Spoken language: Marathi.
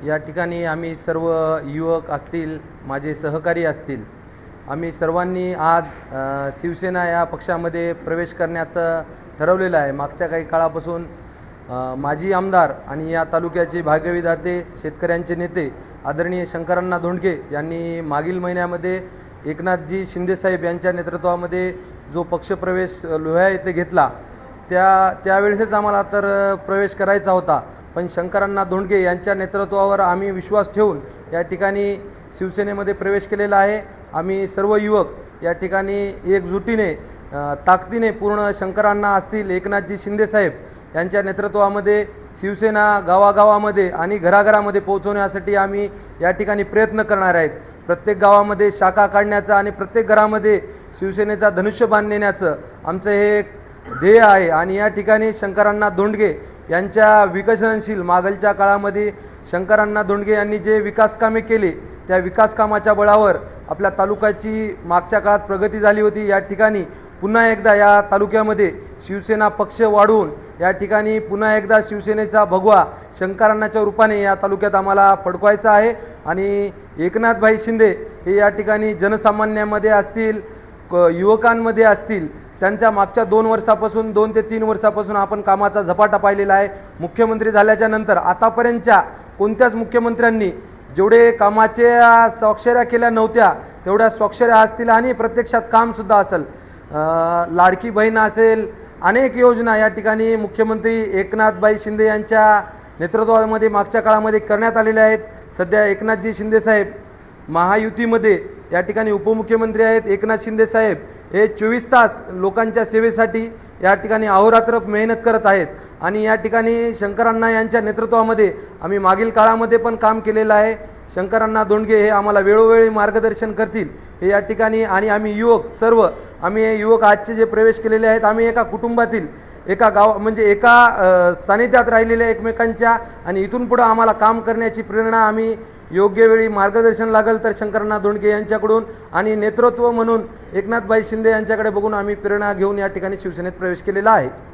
या ठिकाणी आम्ही सर्व युवक असतील, माझे सहकारी असतील, आम्ही सर्वांनी आज शिवसेना या पक्षामध्ये प्रवेश करण्याचं ठरवलेलं आहे। मागच्या काही काळापासून माजी आमदार आणि या तालुक्याचे भाग्यविधाते शेतकऱ्यांचे नेते आदरणीय शंकरअण्णा धोंडके यांनी मागील महिन्यामध्ये एकनाथजी शिंदेसाहेब यांच्या नेतृत्वामध्ये जो पक्षप्रवेश लोह्या येथे घेतला, त्यावेळेसच आम्हाला तर प्रवेश करायचा होता, पण शंकरअण्णा धोंडके यांच्या नेतृत्वावर आम्ही विश्वास ठेवून या ठिकाणी शिवसेनेमध्ये प्रवेश केलेला आहे। आम्ही सर्व युवक या ठिकाणी एकजुटीने ताकदीने पूर्ण शंकरअण्णा असतील, एकनाथजी शिंदेसाहेब यांच्या नेतृत्वामध्ये शिवसेना गावागावामध्ये आणि घराघरामध्ये पोहोचवण्यासाठी आम्ही या ठिकाणी प्रयत्न करणार आहेत। प्रत्येक गावामध्ये शाखा काढण्याचा आणि प्रत्येक घरामध्ये शिवसेनेचा धनुष्यबाण नेण्याचं आमचं हे ध्येय आहे। आणि या ठिकाणी शंकरअण्णा धोंडके यांच्या विकसनशील मागलच्या काळामध्ये शंकरअण्णा धोंडके यांनी जे विकासकामे केली, त्या विकासकामाच्या बळावर आपल्या तालुक्याची मागच्या काळात प्रगती झाली होती। या ठिकाणी पुन्हा एकदा या तालुक्यामध्ये शिवसेना पक्ष वाढवून या ठिकाणी पुन्हा एकदा शिवसेनेचा भगवा शंकरअण्णाच्या रूपाने या तालुक्यात आम्हाला फडकवायचा आहे। आणि एकनाथभाई शिंदे हे या ठिकाणी जनसामान्यांमध्ये असतील, युवकांमध्ये असतील, त्यांच्या मागच्या 2 ते 3 वर्षापासून आपण कामाचा झपाटा पाहिलेला आहे। मुख्यमंत्री झाल्याच्या नंतर आतापर्यंतच्या कोणत्याच मुख्यमंत्र्यांनी जेवढे कामाच्या स्वाक्षऱ्या केल्या नव्हत्या तेवढ्या स्वाक्षऱ्या असतील आणि प्रत्यक्षात कामसुद्धा असेल। लाडकी बहीण असेल, अनेक योजना या ठिकाणी मुख्यमंत्री एकनाथभाई शिंदे यांच्या नेतृत्वामध्ये मागच्या काळामध्ये करण्यात आलेल्या आहेत। सध्या एकनाथजी शिंदेसाहेब महायुतीमध्ये या ठिकाणी उपमुख्यमंत्री आहेत। एकनाथ शिंदेसाहेब हे 24 तास लोकांच्या सेवेसाठी या ठिकाणी अहोरात्र मेहनत करत आहेत। आणि या ठिकाणी शंकरअण्णा यांच्या नेतृत्वामध्ये आम्ही मागील काळामध्ये पण काम केलेलं आहे। शंकरअण्णा धोंडके हे आम्हाला वेळोवेळी मार्गदर्शन करतील हे या ठिकाणी। आणि आम्ही युवक सर्व युवक आजचे जे प्रवेश केलेले आहेत, आम्ही एका कुटुंबातील एका गाव म्हणजे एका सानिध्यात राहिलेल्या एकमेकांच्या, आणि इथून पुढे आम्हाला काम करण्याची प्रेरणा आम्ही योग्य वेळी मार्गदर्शन लागेल तर शंकरअण्णा धोंडके यांच्याकडून आणि नेतृत्व म्हणून एकनाथभाई शिंदे यांच्याकडे बघून आम्ही प्रेरणा घेऊन या ठिकाणी शिवसेनेत प्रवेश केलेला आहे।